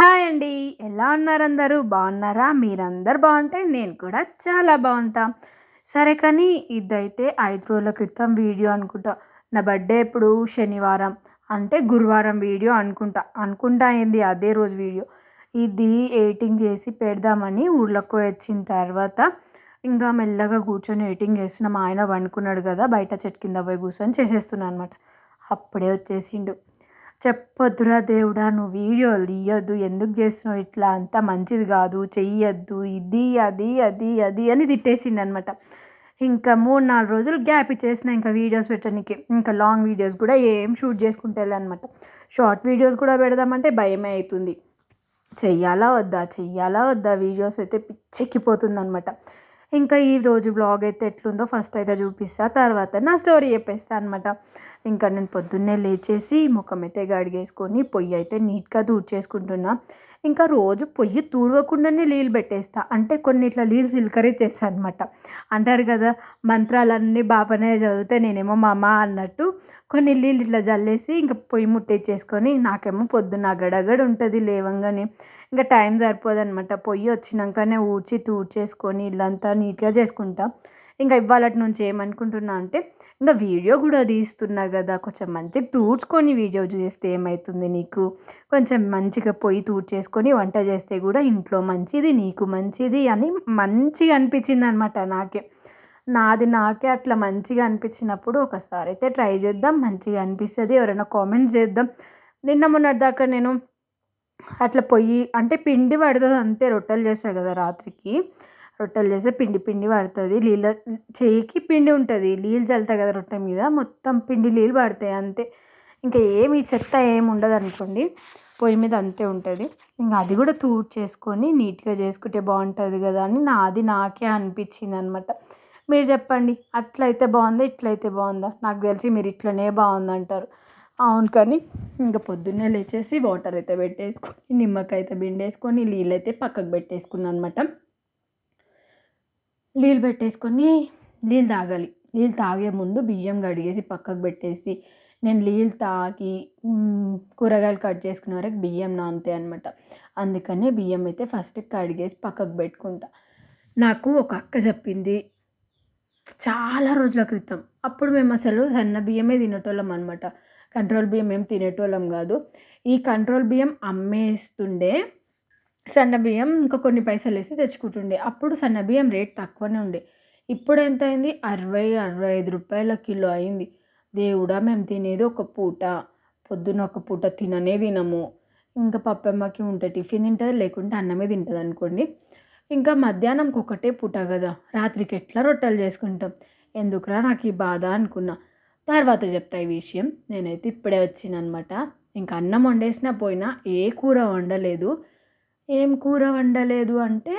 Hi అండి. ఎలా ఉన్నారు అందరూ? బాగున్నారా? మీరందరూ బాగుంటే నేను కూడా చాలా బాగుంటా. సరే కానీ ఇదైతే 5 రోజుల క్రితం వీడియో అనుకుంటా. నా బర్త్‌డే ఎప్పుడు శనివారం అంటే గురువారం వీడియో అనుకుంటా. అనుకుంటా ఏంది అదే రోజు వీడియో. ఇది ఎడిటింగ్ చేసి పెడదామని ఊర్లోకి వచ్చిన తర్వాత ఇంకా మెల్లగా కూర్చొని ఎడిటింగ్ చేస్తున్నా. మా ఆయన పండుకున్నాడు కదా! బయట చెట్టు కింద పోయి కూర్చొని చేసేస్తున్నా అనమాట. అప్పుడే వచ్చేసిండు. చెప్పొద్దురా దేవుడా! నువ్వు వీడియోలు తీయొద్దు. ఎందుకు చేస్తున్నావు ఇట్లా? అంతా మంచిది కాదు. చెయ్యొద్దు. ఇది, అది అని తిట్టేసిండనమాట. ఇంకా 3, 4 రోజులు గ్యాప్ ఇచ్చేసిన ఇంకా వీడియోస్ పెట్టనీకి. ఇంకా లాంగ్ వీడియోస్ కూడా ఏం షూట్ చేసుకుంటలే అనమాట. షార్ట్ వీడియోస్ కూడా పెడదామంటే భయమే అయితుంది. చెయ్యాలా వద్దా? చెయ్యాలా వద్దా? వీడియోస్ అయితే పిచ్చెక్కిపోతుందనమాట. ఇంకా ఈరోజు వ్లాగ్ అయితే ఎట్లుందో ఫస్ట్ అయితే చూపిస్తా. తర్వాత నా స్టోరీ చెప్పేస్తా అనమాట. ఇంకా నేను పొద్దున్నే లేచేసి ముఖం అయితే కడిగేసుకొని పొయ్యి అయితే నీట్‌గా తూడ్చేసుకుంటున్నా. ఇంకా రోజు పొయ్యి తుడవకుండానే నీళ్ళు పెట్టేస్తా. అంటే కొన్ని ఇట్లా నీళ్ళు చిలకరించేస్తా అనమాట. అంటారు కదా! మంత్రాలన్నీ బాపనే చదివితే నేనేమో మా అమ్మ అన్నట్టు కొన్ని నీళ్ళు ఇట్లా జల్లేసి ఇంక పొయ్యి ముట్టించేసుకొని నాకేమో పొద్దున్న గడగడ ఉంటది లేవంగానే. ఇంక టైం సరిపోదనమాట. పొయ్యి వచ్చినంకనే ఊడ్చి తూడ్చేసుకొని ఇల్లంతా నీట్‌గా చేసుకుంటా. ఇంక ఇవాళటి నుంచి ఏమనుకుంటున్నా అంటే ఇంక వీడియో గూడా తీస్తున్నా గదా! కొంచెం మంచిగా తూడ్చుకొని వీడియో చేస్తే ఏమైతుంది నీకు? కొంచెం మంచిగా పొయ్యి తూడ్చేసుకొని వంట చేస్తే గూడా ఇంట్లో మంచిది, నీకు మంచిది అని మంచిగా అనిపించిందనమాట నాకే. నాది నాకే అట్లా మంచిగా అనిపించినప్పుడు ఒకసారైతే ట్రై చేద్దాం. మంచిగా అనిపిస్తది. ఎవరైనా కామెంట్స్ చేద్దాం. నిన్న మొన్నటి దాకా నేను అట్లా పొయ్యి అంటే పిండి పడతది అంతే రొట్టెలు చేస్తా కదా రాత్రికి. రొట్టెలు చేస్తే పిండి పిండి పడతది. చెయ్యికి పిండి ఉంటది. నీళ్ళు చల్లుతా కదా రొట్టె మీద మొత్తం పిండి నీళ్ళు పడతాయి అంతే. ఇంకా ఏమి చెత్త ఏమి ఉండదనుకోండి. పొయ్యి మీద అంతే ఉంటది. ఇంక అది కూడా తూడ్చేసుకొని నీట్‌గా చేసుకుంటే బావుంటది కదా అని నాది నాకే అనిపించిందనమాట. మీరు చెప్పండి అట్లయితే బావుందా? ఇట్లయితే బావుందా? నాకు తెలిసి మీరు ఇట్లనే బావుందంటారు. అవును కానీ ఇంక పొద్దున్నే లేచేసి వాటర్ అయితే పెట్టేసుకొని నిమ్మకాయ అయితే పిండేసుకొని నీళ్ళైతే పక్కకు పెట్టేసుకున్నా అనమాట. నీళ్ళు పెట్టేసుకొని నీళ్ళు తాగాలి. నీళ్ళు తాగే ముందు బియ్యం కడిగేసి పక్కకు పెట్టేసి నేను నీళ్ళు తాగి కూరగాయలు కట్ చేసుకునే వరకు బియ్యం నానుతాయి అనమాట. అందుకని బియ్యం అయితే ఫస్ట్ కడిగేసి పక్కకు పెట్టుకుంటా. నాకు ఒక అక్క చెప్పింది చాలా రోజుల క్రితం. అప్పుడు మేము అసలు సన్న బియ్యమే తినేటోళ్ళం అనమాట. కంట్రోల్ బియ్యం ఏం తినేటోళ్ళం కాదు. ఈ కంట్రోల్ బియ్యం అమ్మేస్తుండే. సన్న బియ్యం ఇంకా కొన్ని పైసలేసి తెచ్చుకుంటుండే. అప్పుడు సన్న బియ్యం రేట్ తక్కువనే ఉండే. ఇప్పుడెంత అయింది? 60, 65 కిలో అయింది. దేవుడా! మేము తినేది ఒక పూట. పొద్దున ఒక పూట తిననే తినము. ఇంకా పప్పమ్మకి ఉంటే టిఫిన్ తింటది. లేకుంటే అన్నమే తింటదనుకోండి. ఇంకా మధ్యాహ్నంకి ఒకటే పూట గదా! రాత్రికి ఎట్లా రొట్టెలు చేసుకుంటాం. ఎందుకురా నాకు ఈ బాధ అనుకున్నా. తర్వాత చెప్తా ఈ విషయం. నేనైతే ఇప్పుడే వచ్చినానమాట. ఇంక అన్నం వండేసినా పోయినా ఏ కూర వండలేదు. ఏం కూర వండలేదు అంటే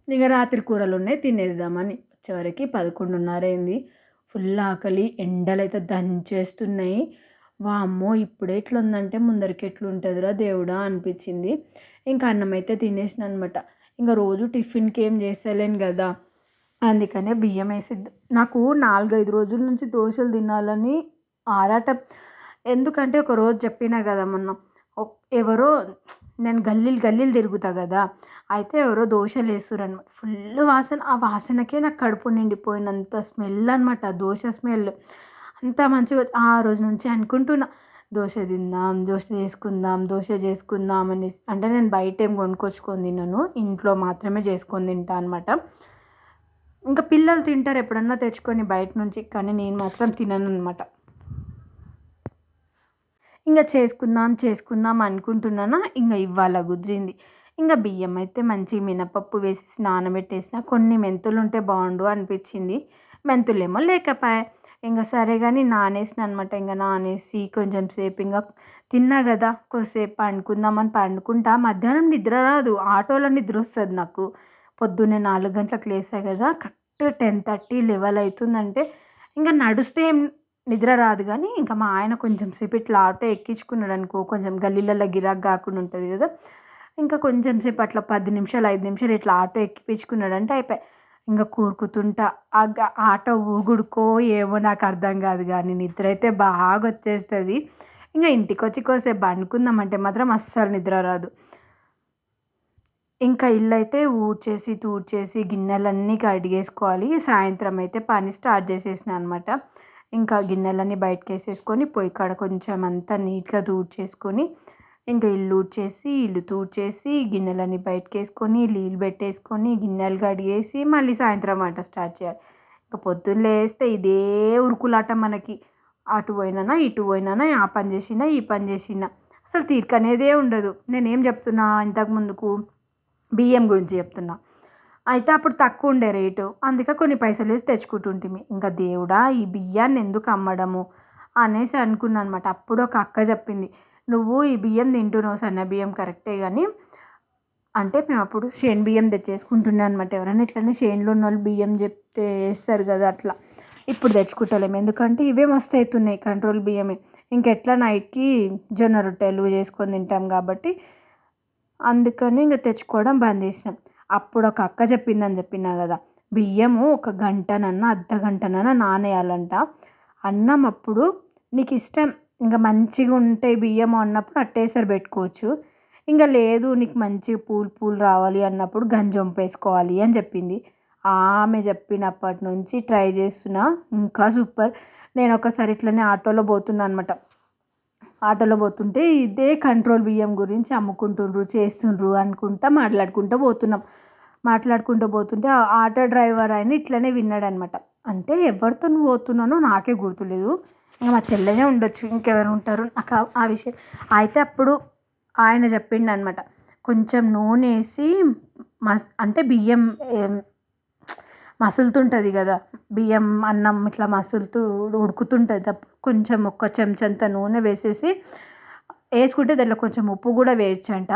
ఇక రాత్రి కూరలున్నాయి తినేద్దామని. వచ్చేవరకి 11:30 అయింది. ఫుల్ ఆకలి. ఎండలైతే దంచేస్తున్నాయి. వామ్మో! ఇప్పుడే ఇట్లుందంటే ముందరికి ఎట్లుంటదిరా దేవుడా అనిపించింది. ఇంక అన్నమైతే తినేసినానమాట. ఇంక రోజు టిఫిన్‌కి ఏం చేస్తలేను గదా! అందుకనే బియ్యమేసి నాకు 4, 5 రోజుల నుంచి దోసలు తినాలని ఆరాటం. ఎందుకంటే ఒకరోజు చెప్పినా గదా మొన్న. ఎవరో నేను గల్లీలు తిరుగుతా గదా! అయితే ఎవరో దోసలేస్తుర్రనమాట. ఫుల్లు వాసన. ఆ వాసనకే నాకు కడుపు నిండిపోయినంత స్మెల్ అనమాట. దోస స్మెల్. అంత మంచిగా ఆ రోజు నుంచి అనుకుంటున్నా దోస తిందాం, దోస చేసుకుందాం అనేసి. అంటే నేను బయటేం కొనుక్కొచ్చుకొని తినను. ఇంట్లో మాత్రమే చేసుకొని తింటా అనమాట. ఇంకా పిల్లలు తింటారు ఎప్పుడన్నా తెచ్చుకొని బయట నుంచి. కానీ నేను మాత్రం తినననమాట. ఇంగ చేసుకుందాం అనుకుంటున్నానా, ఇంగ ఇవాళ కుదిరింది. ఇంగ బియ్యం అయితే మంచిగా మినపప్పు వేసేసి నానబెట్టేసిన. కొన్ని మెంతులుంటే బావుండు అనిపిచ్చింది. మెంతులేమో లేకపాయె. ఇంగ సరే గాని నానేసిన అనమాట. ఇంగ నానేసి కొంచెం సేపు ఇంగ తిన్నా గదా! కొద్దిసేపు పండుకుందామని పండుకుంటా. మధ్యాహ్నం నిద్ర రాదు. ఆటోలో నిద్రొస్తది నాకు. పొద్దున్నే 4 గంటలకు లేసా గదా! కరెక్ట్ 10:30, 11 అయితుందంటే ఇంగ నడుస్తే నిద్ర రాదు గానీ, ఇంక మా ఆయన కొంచెం సేపు ఇట్లా ఆటో ఎక్కించుకున్నాడనుకో, కొంచెం గల్లీలలో గిరాకీ గాకుండా ఉంటది గదా! ఇంకా కొంచెం సేపు అట్లా 10 నిమిషాలు, 5 నిమిషాలు ఇట్లా ఆటో ఎక్కిపించుకున్నాడంటే అయిపాయె. ఇంగ కూరుకుతుంటా. ఆటో ఊగుడుకో ఏమో నాకు అర్థం గాదు గానీ, నిద్రైతే బాగొచ్చేస్తది. ఇంగ ఇంటికొచ్చి కొద్దిసేపు పండుకుందామంటే మాత్రం అస్సలు నిద్ర రాదు. ఇంకా ఇల్లయితే ఊడ్చేసి, తూడ్చేసి గిన్నెలన్నీ కడిగేసుకోవాలి. సాయంత్రం అయితే పని స్టార్ట్ చేసేసినా అనమాట. ఇంకా గిన్నెలన్నీ బయటకేసేసుకొని పొయ్యి కాడ కొంచెం అంతా నీట్‌గా తూడ్చేసుకొని, ఇంకా ఇల్లు ఊడ్చేసి, ఇల్లు తూడ్చేసి, గిన్నెలన్నీ బయటకేసుకొని, నీళ్ళు పెట్టేసుకొని, గిన్నెలు కడిగేసి, మళ్ళీ సాయంత్రం వంట స్టార్ట్ చేయాలి. ఇంక పొద్దున్న లేస్తే ఇదే ఉరుకులాట మనకి. అటు పోయినానా, ఇటు పోయినానా, ఆ పని చేసినా, ఈ పని చేసినా. అసలు తీరికనేదే ఉండదు. నేనేం చెప్తున్నా ఇంతకు ముందుకు బియ్యం గురించి చెప్తున్నా. అయితే అప్పుడు తక్కువుండే రేటు. అందుకే కొన్ని పైసలేసి తెచ్చుకుంటుంటిమి. ఇంక దేవుడా! ఈ బియ్యాన్ని ఎందుకు అమ్మడము అనేసి అనుకున్నా అనమాట. అప్పుడు ఒక అక్క చెప్పింది. "నువ్వు ఈ బియ్యం తింటున్నావు సన్న బియ్యం కరెక్టే గానీ" అంటే మేమప్పుడు శేను బియ్యం తెచ్చేసుకుంటుండే అనమాట. ఎవరైనా ఇట్లనే చేనులో ఉన్నోళ్ళు బియ్యం చెప్తే ఏస్తారు కదా! అట్లా. ఇప్పుడు తెచ్చుకుంటలేము. ఎందుకంటే ఇవే మస్తయితున్నాయి కంట్రోల్ బియ్యమే. ఇంకెట్లా నైట్‌కి జొన్న రొట్టెలు చేసుకొని తింటాం కాబట్టి అందుకని ఇంక తెచ్చుకోవడం బంద్ చేసినాం. అప్పుడు ఒక అక్క చెప్పిందని చెప్పినా కదా! బియ్యము ఒక గంటనన్నా, అర్ధగంటనన్నా నానేయాలంట. అన్నం అప్పుడు నీకిష్టం ఇంక మంచిగుంటాయి బియ్యము అన్నప్పుడు అట్టేసరి పెట్టుకోవచ్చు. ఇంక లేదు నీకు మంచిగా పూలు పూలు రావాలి అన్నప్పుడు గంజొంపేసుకోవాలి అని చెప్పింది. ఆమె చెప్పినప్పటి నుంచి ట్రై చేస్తున్నా. ఇంకా సూపర్. నేనొకసారి ఇట్లనే ఆటోలో పోతున్నా అనమాట. ఆటోలో పోతుంటే ఇదే కంట్రోల్ బియ్యం గురించి అమ్ముకుంటుండ్రు, చేస్తుండ్రు అనుకుంటా మాట్లాడుకుంటూ పోతున్నాం. మాట్లాడుకుంటూ పోతుంటే ఆ ఆటో డ్రైవర్ ఆయన ఇట్లనే విన్నాడనమాట. అంటే ఎవరితోని పోతున్నానో నాకే గుర్తులేదు. ఇంక మా చెల్లెనే ఉండొచ్చు. ఇంకెవరు ఉంటారు నాకు ఆ విషయం. అయితే అప్పుడు ఆయన చెప్పిండనమాట. కొంచెం నూనేసి అంటే బియ్యం మసులుతుంటది గదా! బియ్యం, అన్నం ఇట్లా మసులుతూ ఉడుకుతుంటది. కొంచెం ఒక చెంచంత నూనె వేసేసి ఏసుకుంటే దాంట్లో కొంచెం ఉప్పు గూడా వేయొచ్చంట.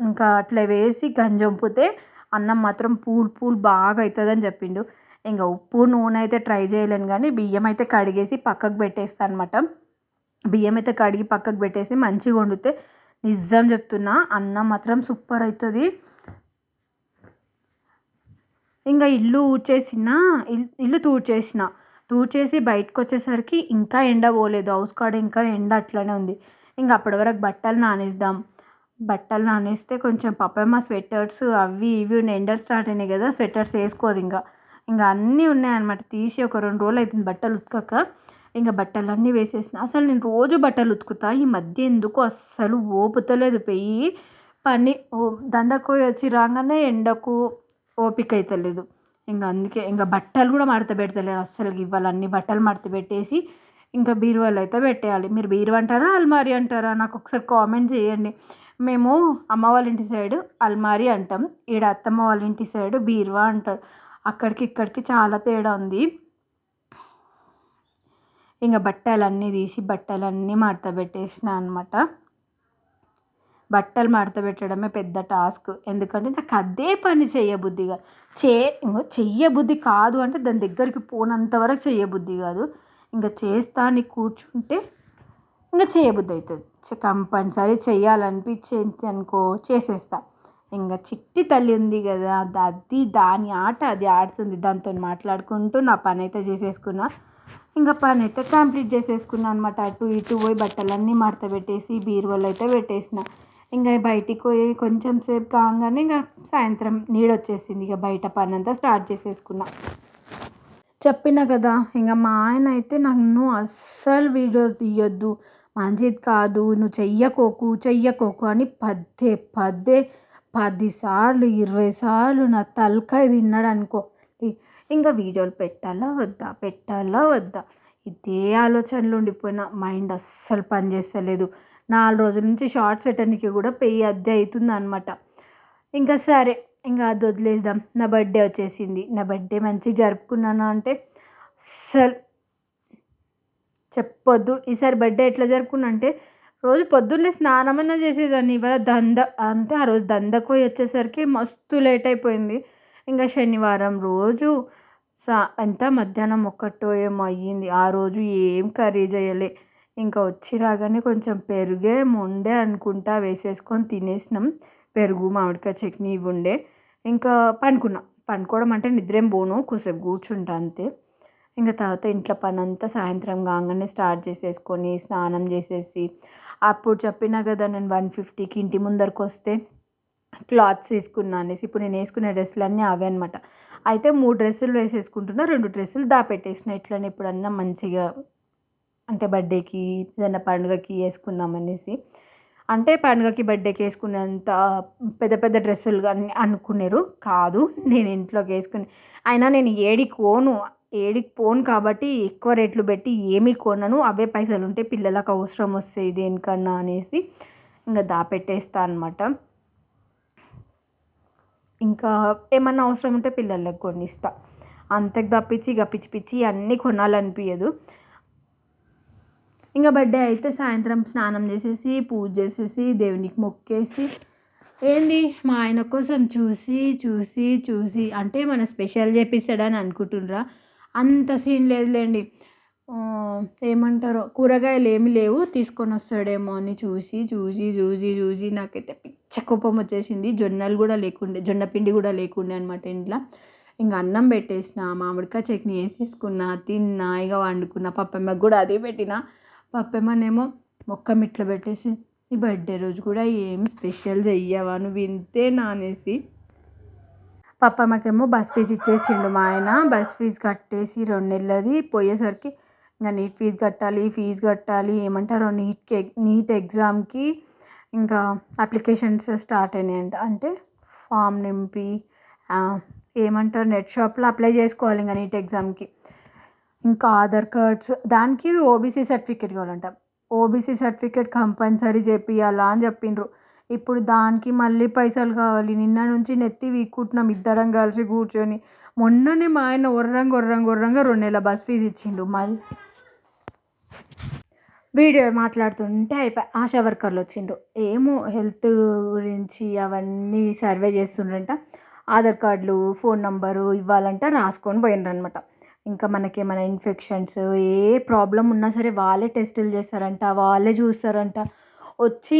ఇంకా అట్లా వేసి గంజొంపితే అన్నం మాత్రం పూల్ పూల్ బాగా అయితదని జెప్పిండు. ఇంగ ఉప్పు, నూనె అయితే ట్రై జేయలేను గానీ బియ్యం అయితే కడిగేసి పక్కకు పెట్టేస్తా అనమాట. బియ్యం అయితే కడిగి పక్కకు పెట్టేసి మంచిగా వండితే నిజం చెప్తున్నా అన్నం మాత్రం సూపర్ అయితది. ఇంగ ఇల్లు ఊడ్చేసిన, ఇల్లు తూడ్చేసిన. తూడ్చేసి బయటకొచ్చేసరికి ఇంకా ఎండ పోలేదు. హౌస్ కాడ ఇంకా ఎండ అట్లనే ఉంది. ఇంగ అప్పటి వరకు బట్టలు నానేద్దాం. బట్టలు నానేస్తే కొంచెం పాపమ్మ స్వెటర్స్ అవి ఇవి ఉన్నాయి. ఎండలు స్టార్ట్ అయినాయి గదా! స్వెటర్స్ ఏసుకోదింక. ఇంగ అన్నీ ఉన్నాయన్నమాట. తీసి ఒక 2 రోజులయితుంది బట్టలు ఉతకక. ఇంగ బట్టలన్నీ వేసేసిన. అసలు నేను రోజు బట్టలు ఉతుకుతా. ఈ మధ్య ఎందుకో అస్సలు ఓపుతలేదు పెయ్యి. పని దండకు పోయి వచ్చి రాంగానే ఎండకు ఓపిక అయితలేదు. ఇంగ అందుకే ఇంగ బట్టలు గూడా మడత పెడతలేను అస్సలకి. ఇవాళ అన్ని బట్టలు మడత పెట్టేసి ఇంకా బీరువాలో అయితే పెట్టేయాలి. మీరు బీరువా అంటారా? అల్మారీ అంటారా? నాకొకసారి కామెంట్ చేయండి. మేము అమ్మ వాళ్ళ ఇంటి సైడు అల్మారీ అంటాం. ఈడ అత్తమ్మ వాళ్ళ ఇంటి సైడు బీరువా అంటారు. అక్కడికి ఇక్కడికి చాలా తేడా ఉంది. ఇంగ బట్టలన్నీ తీసి బట్టలన్నీ మడత పెట్టేసిన అనమాట. బట్టలు మడత పెట్టడమే పెద్ద టాస్క్. ఎందుకంటే నాకు అదే పని చేయబుద్ధి కాదు. చెయ్యబుద్ధి కాదు అంటే దాని దగ్గరికి పోనంత వరకు చెయ్యబుద్ధి కాదు. ఇంక చేస్తా అని కూర్చుంటే ఇంక చేయబుద్ధి అవుతుంది. కంపల్సరీ చెయ్యాలనిపించింది అనుకో చేసేస్తా. ఇంక చిట్టి తల్లి ఉంది కదా! అది దాని ఆట అది ఆడుతుంది. దాంతోని మాట్లాడుకుంటూ నా పనైతే చేసేసుకున్నా. ఇంక పనైతే కంప్లీట్ చేసేసుకున్నా అనమాట. అటు ఇటు పోయి బట్టలన్నీ మడత పెట్టేసి బీరువాలో అయితే పెట్టేసిన. ఇంక బయటికి పోయి కొంచెం సేపు కాగానే ఇంక సాయంత్రం నీడొచ్చేసింది. ఇక బయట పనంతా స్టార్ట్ చేసేసుకున్నా. చెప్పినా కదా! ఇంక మా ఆయన అయితే నన్ను అస్సలు వీడియోస్ తీయొద్దు, మంచిది కాదు, నువ్వు చెయ్యకోకు అని పదే పదే 10 సార్లు, 20 సార్లు నా తలకాయ తిన్నాడనుకో. ఇంక వీడియోలు పెట్టాలా వద్దా? ఇదే ఆలోచనలో ఉండిపోయిన. మైండ్ అస్సలు పని చేస్తలేదు. 4 రోజుల నుంచి షార్ట్స్ పెట్టనీకి కూడా పెయ్యి అద్దె అవుతుందనమాట. ఇంకా సరే ఇంక అది వదిలేద్దాం. నా బర్త్‌డే వచ్చేసింది. నా బర్త్‌డే మంచిగా జరుపుకున్నానా అంటే అస్సలు చెప్పొద్దు. ఈసారి బర్త్‌డే ఎట్లా జరుపుకున్నా అంటే రోజు పొద్దున్నే స్నానమన్నా చేసేదాన్ని. ఇవాళ అంటే ఆ రోజు దందకు పోయి వచ్చేసరికి మస్తు లేట్ అయిపోయింది. ఇంక శనివారం రోజు మధ్యాహ్నం 1 ఏమో అయ్యింది. ఆ రోజు ఏం కర్రీ చేయలే. ఇంకా వచ్చి రాగానే కొంచెం పెరుగేమో ఉండే అనుకుంటా వేసేసుకొని తినేసినాం. పెరుగు, మామిడికాయ చట్నీ ఇవి ఉండే. ఇంకా పనుకున్నా. పనుకోవడం అంటే నిద్రేం పోను. కొద్దిసేపు కూర్చుంటా అంతే. ఇంక తర్వాత ఇంట్లో పనంతా సాయంత్రం కాగానే స్టార్ట్ చేసేసుకొని స్నానం చేసేసి అప్పుడు చెప్పినా కదా నేను 1:50కి ఇంటి ముందరికి వస్తే క్లాత్స్ తీసుకున్నా అనేసి. ఇప్పుడు నేను వేసుకునే డ్రెస్సులన్నీ అవే అనమాట. అయితే 3 డ్రెస్సులు వేసేసుకుంటున్నా. 2 డ్రెస్సులు దాపెట్టేసిన. ఇట్లనే ఎప్పుడన్నా మంచిగా అంటే బర్త్‌డేకి ఏదైనా పండుగకి ఏసుకుందాం అనేసి. అంటే పండుగకి, బర్త్‌డేకి ఏసుకునేంత పెద్ద పెద్ద డ్రెస్సులు గాని అనుకునేరు కాదు. నేను ఇంట్లోకేసుకుని అయినా నేను ఏడికి పోను కాబట్టి ఎక్కువ రేట్లు పెట్టి ఏమీ కొనను. అవే పైసలుంటే పిల్లలకు అవసరం వస్తాయి దేనికన్నా అనేసి ఇంగ దాపెట్టేస్తా అనమాట. ఇంకా ఏమన్నా అవసరం ఉంటే పిల్లలకి కొనిస్తా. అంతకు తప్పించి ఇగ పిచ్చి పిచ్చియి అన్నీ కొనాలనిపియదు. ఇంక బర్త్‌డే అయితే సాయంత్రం స్నానం చేసేసి, పూజ చేసేసి, దేవునికి మొక్కేసి ఏంది మా ఆయన కోసం చూసి అంటే ఏమన్నా స్పెషల్ చేపిస్తాడని అనుకుంటుండ్రా? అంత సీన్ లేదులేండి. ఏమంటారో కూరగాయలు ఏమి లేవు తీసుకొనొస్తాడేమో అని చూసి నాకైతే పిచ్చ కోపం వచ్చేసింది. జొన్న పిండి కూడా లేకుండే అనమాట ఇంట్ల. ఇంక అన్నం పెట్టేసిన, మామిడికాయ చట్నీ ఏసేసుకున్నా, తిన్నా, ఇగ వండుకున్న. పప్పమ్మకి కూడా అదే పెట్టిన. పప్పమ్మనేమో మొఖం ఇట్లా పెట్టేసి, "నీ బర్త్‌డే రోజు కూడా ఏం స్పెషల్ చెయ్యవా? నువ్వు ఇంతేనా" అనేసి. పప్పమ్మకేమో బస్ ఫీజ్ ఇచ్చేసిండు మా ఆయన. బస్ ఫీజ్ కట్టేసి 2 నెలలది పోయేసరికి ఇంక నీట్ ఫీజ్ కట్టాలి. ఏమంటారో నీట్ ఎగ్జామ్‌కి ఇంకా అప్లికేషన్స్ స్టార్ట్ అయినాయంట. అంటే ఫామ్ నింపి ఏమంటారు నెట్ షాప్‌లో అప్లై చేసుకోవాలి ఇంక నీట్ ఎగ్జామ్‌కి. ఇంకా ఆధార్ కార్డ్స్ దానికి ఓబీసీ సర్టిఫికేట్ కావాలంట. ఓబీసీ సర్టిఫికేట్ కంపల్సరీ చేపియాలా అని చెప్పిండ్రు. ఇప్పుడు దానికి మళ్ళీ పైసలు కావాలి. నిన్న నుంచి నెత్తి వీక్కుంటున్నాం ఇద్దరం కలిసి కూర్చొని. మొన్ననే మా ఆయన ఒర్రంగా 2 నెలల బస్ ఫీజ్ ఇచ్చిండు. వీడియో మాట్లాడుతుంటే ఆశా వర్కర్లు వచ్చిండ్రు. ఏమో హెల్త్ గురించి అవన్నీ సర్వే చేస్తుండ్రంట. ఆధార్ కార్డులు, ఫోన్ నంబరు ఇవ్వాలంట. రాసుకొని పోయిండ్రనమాట. ఇంకా మనకేమైనా ఇన్ఫెక్షన్స్ ఏ ప్రాబ్లమ్ ఉన్నా సరే వాళ్ళే టెస్టులు చేస్తారంట. వాళ్ళే చూస్తారంట.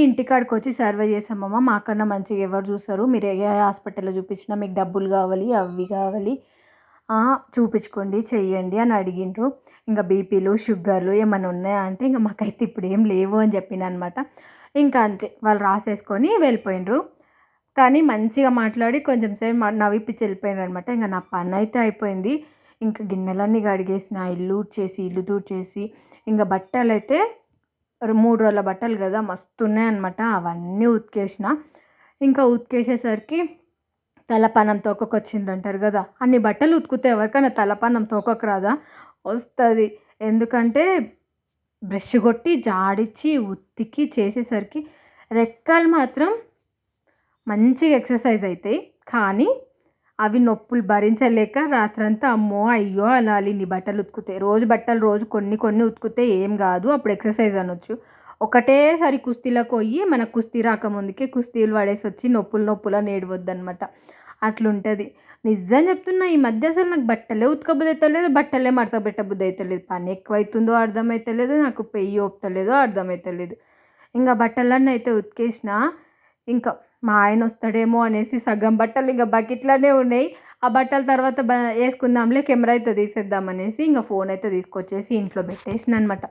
ఇంటికాడికి వచ్చి సర్వే చేసామమ్మ, మాకన్నా మంచిగా ఎవరు చూస్తారు, మీరు ఏ హాస్పిటల్లో చూపించినా మీకు డబ్బులు కావాలి, అవి కావాలి, చూపించుకోండి చెయ్యండి అని అడిగిండ్రు. ఇంకా బీపీలు, షుగర్లు ఏమైనా ఉన్నాయా అంటే ఇంక మాకైతే ఇప్పుడు ఏం లేవు అని చెప్పిన అనమాట. ఇంకా అంతే వాళ్ళు రాసేసుకొని వెళ్ళిపోయిండ్రు. కానీ మంచిగా మాట్లాడి కొంచెం సేపు నవ్విపిచ్చి వెళ్ళిపోయిండ్రు అనమాట. ఇంక నా పని అయితే అయిపోయింది. ఇంకా గిన్నెలన్నీ కడిగేసిన, ఇల్లు ఊడ్చేసి ఇంకా బట్టలైతే 3 రోజుల బట్టలు కదా మస్తున్నాయన్నమాట. అవన్నీ ఉతికేసిన. ఇంకా ఉతికేసేసరికి తలపానం తోకకొచ్చిందంటారు కదా, అన్ని బట్టలు ఉతికితే ఎవరికైనా తలపానం తోకకు రాదా? వస్తుంది. ఎందుకంటే బ్రష్ కొట్టి జాడిచ్చి ఉతికి చేసేసరికి రెక్కలు మాత్రం మంచిగా ఎక్సర్సైజ్ అవుతాయి. కానీ అవి నొప్పులు భరించలేక రాత్రంతా అమ్మో అయ్యో అనాలి. నీ బట్టలు ఉతికితే రోజు కొన్ని ఉతికితే ఏం కాదు, అప్పుడు ఎక్సర్సైజ్ అనొచ్చు. ఒకటేసారి కుస్తీలకు పోయి మనకు కుస్తీ రాకముందుకే కుస్తీలు పడేసి వచ్చి నొప్పులని ఏడవద్దనమాట. అట్లుంటుంది. నిజం చెప్తున్నా, ఈ మధ్య అసలు నాకు బట్టలే ఉతకబుద్ధి అవుతలేదు, బట్టలే మడత పెట్టబుద్ధి అవుతలేదు. పని ఎక్కువైతుందో అర్థమవుతలేదు, నాకు పెయ్యి ఒప్పుతలేదో అర్థమవుతలేదు. ఇంకా బట్టలన్నీ అయితే ఉతికేసిన. ఇంకా మా ఆయన వస్తాడేమో అనేసి సగం బట్టలు ఇంకా బకెట్లోనే ఉన్నాయి. ఆ బట్టల తర్వాత వేసుకుందాంలే, కెమెరా అయితే తీసేద్దామనేసి ఇంకా ఫోన్ అయితే తీసుకొచ్చేసి ఇంట్లో పెట్టేసిన అనమాట.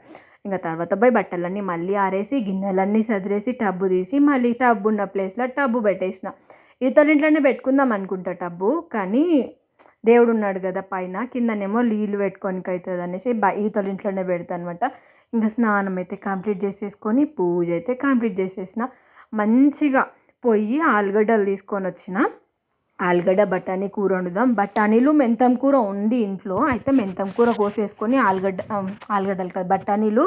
ఇంకా తర్వాత పోయి బట్టలన్నీ మళ్ళీ ఆరేసి, గిన్నెలన్నీ సదిరేసి, టబ్బు తీసి మళ్ళీ టబ్బు ఉన్న ప్లేస్లో టబ్బు పెట్టేసిన. ఇవతల ఇంట్లోనే పెట్టుకుందాం అనుకుంటా టబ్బు, కానీ దేవుడు ఉన్నాడు కదా పైన, కిందనేమో నీళ్ళు పెట్టుకోనికి అవుతుంది అనేసి ఇవతల ఇంట్లోనే పెడతాను అనమాట. ఇంకా స్నానం అయితే కంప్లీట్ చేసేసుకొని పూజ అయితే కంప్లీట్ చేసేసిన. మంచిగా పోయి ఆలుగడ్డలు తీసుకొని వచ్చిన. ఆలుగడ్డ బఠానీ కూర వండుదాం. బఠానీలు మెంతం కూర ఉంది ఇంట్లో. అయితే మెంతం కూర కోసేసుకొని ఆలుగడ్డలు కాదు బఠానీలు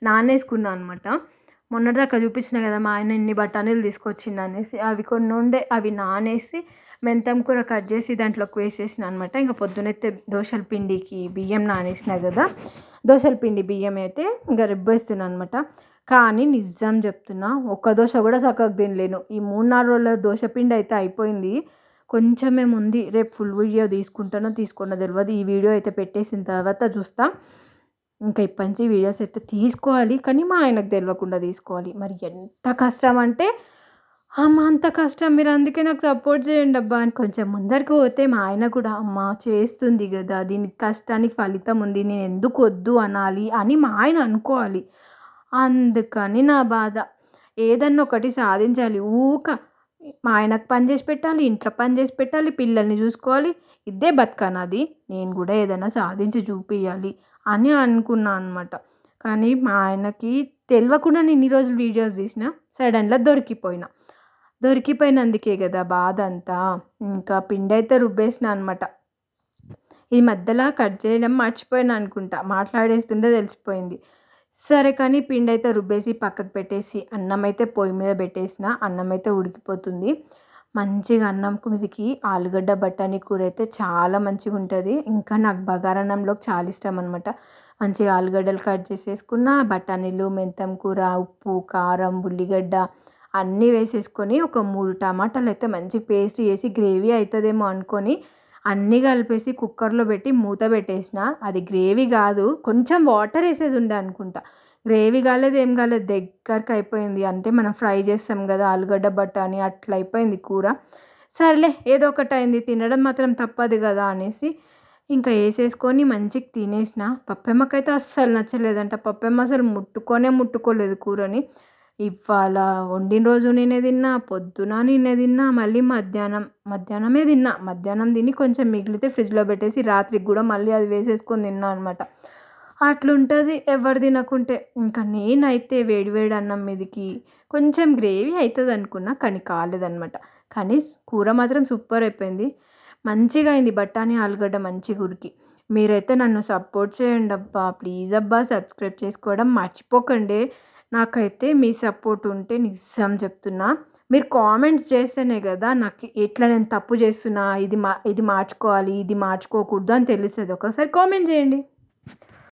నానేసుకున్నాను అనమాట. మొన్నటిదాకా చూపించిన కదా మా ఆయన ఇన్ని బఠానీలు తీసుకొచ్చింది అనేసి, అవి కొన్ని ఉండే అవి నానేసి మెంతం కూర కట్ చేసి దాంట్లోకి వేసేసిన అనమాట. ఇంకా పొద్దునైతే దోశల పిండికి బియ్యం నానేసిన కదా, దోశల పిండి బియ్యం అయితే ఇంకా రుబ్బేస్తున్నాను అనమాట. కానీ నిజం చెప్తున్నా, ఒక్క దోశ కూడా చక్కగా తినలేను. ఈ 3-4 రోజుల దోశ పిండి అయితే అయిపోయింది. కొంచెమేముంది. రేపు ఫుల్ వీడియో తీసుకుంటానో తీసుకోనో తెలియదు. ఈ వీడియో అయితే పెట్టేసిన తర్వాత చూస్తా. ఇంకా ఇప్పటి నుంచి వీడియోస్ అయితే తీసుకోవాలి, కానీ మా ఆయనకు తెలియకుండా తీసుకోవాలి. మరి ఎంత కష్టం అంటే, అమ్మ అంత కష్టం, మీరు అందుకే నాకు సపోర్ట్ చేయండి అబ్బా అని కొంచెం ముందరికి పోతే మా ఆయన కూడా అమ్మ చేస్తుంది కదా, దీనికి కష్టానికి ఫలితం ఉంది, నేను ఎందుకు వద్దు అనాలి అని మా ఆయన అనుకోవాలి. అందుకని నా బాధ. ఏదన్నా ఒకటి సాధించాలి. మా ఆయనకు పని చేసి పెట్టాలి, ఇంట్లో పని చేసి పెట్టాలి, పిల్లల్ని చూసుకోవాలి. ఇదే బతుకా నాది. నేను కూడా ఏదైనా సాధించి చూపియాలి అని అనుకున్నా అనమాట. కానీ మా ఆయనకి తెలవకుండా నేను ఇన్ని రోజులు వీడియోస్ తీసిన. సడన్‌గా దొరికిపోయినా. దొరికిపోయినందుకే కదా బాధ అంతా. ఇంకా పిండైతే రుబ్బేసిన అనమాట. ఈ మధ్యలో కట్ చేయడం మర్చిపోయాను అనుకుంటా. మాట్లాడేస్తుంటే తెలిసిపోయింది. సరే కానీ పిండైతే రుబ్బేసి పక్కకు పెట్టేసి, అన్నమైతే పొయ్యి మీద పెట్టేసిన. అన్నమైతే ఉడికిపోతుంది. మంచిగా అన్నం మీదకి ఆలుగడ్డ బఠానీ కూర అయితే చాలా మంచిగుంటది. ఇంకా నాకు బగారన్నంలోకి చాలా ఇష్టం అనమాట. మంచిగా ఆలుగడ్డలు కట్ చేసేసుకున్న, బఠానీలు, మెంతం కూర, ఉప్పు, కారం, ఉల్లిగడ్డ అన్నీ వేసేసుకొని ఒక 3 టమాటాలైతే మంచిగా పేస్ట్ చేసి గ్రేవీ అయితదేమో అనుకోని అన్నీ కలిపేసి కుక్కర్‌లో పెట్టి మూత పెట్టేసిన. అది గ్రేవీ గాదు. కొంచెం వాటర్ ఏసేది ఉండే అనుకుంటా. గ్రేవీ కాలేదు, ఏం కాలేదు. దగ్గరికి అయిపోయింది. అంటే మనం ఫ్రై చేస్తాం కదా! ఆలుగడ్డ బఠానీ అట్లా అయిపోయింది కూర. సర్లే ఏదో ఒకటయింది. తినడం మాత్రం తప్పదు కదా! అనేసి ఇంకా ఏసేసుకొని మంచిగా తినేసిన. పప్పెమ్మకైతే అస్సలు నచ్చలేదంట. పప్పెమ్మ అసలు ముట్టుకొనే ముట్టుకోలేదు కూరని. ఇవాళ వండిన రోజు నేనే తిన్నా, పొద్దున నేనే తిన్నా, మళ్ళీ మధ్యాహ్నమే తిన్నా. మధ్యాహ్నం తిని కొంచెం మిగిలితే ఫ్రిడ్జ్‌లో పెట్టేసి రాత్రికి గూడా మళ్ళీ అది వేసేసుకొని తిన్నా అనమాట. అట్లుంటది ఎవరు తినకుంటే. ఇంకా నేనైతే వేడి వేడి అన్నం మీదకి కొంచెం గ్రేవీ అయితదనుకున్నా, కానీ కాలేదనమాట. కానీ కూర మాత్రం సూపర్ అయిపోయింది. మంచిగా అయింది బఠానీ, ఆలుగడ్డ మంచిగా ఉడికి. మీరైతే నన్ను సపోర్ట్ చేయండబ్బా! ప్లీజ్ అబ్బా! సబ్స్క్రైబ్ చేసుకోవడం మర్చిపోకండి. నాకైతే మీ సపోర్ట్ ఉంటే నిజం చెప్తున్నా. మీరు కామెంట్స్ చేస్తేనే గదా నాకు ఎట్లా నేను తప్పు చేస్తున్నా, ఇది మార్చుకోవాలి, ఇది మార్చుకోకూడదు అని తెలుస్తది. ఒకసారి కామెంట్ చేయండి.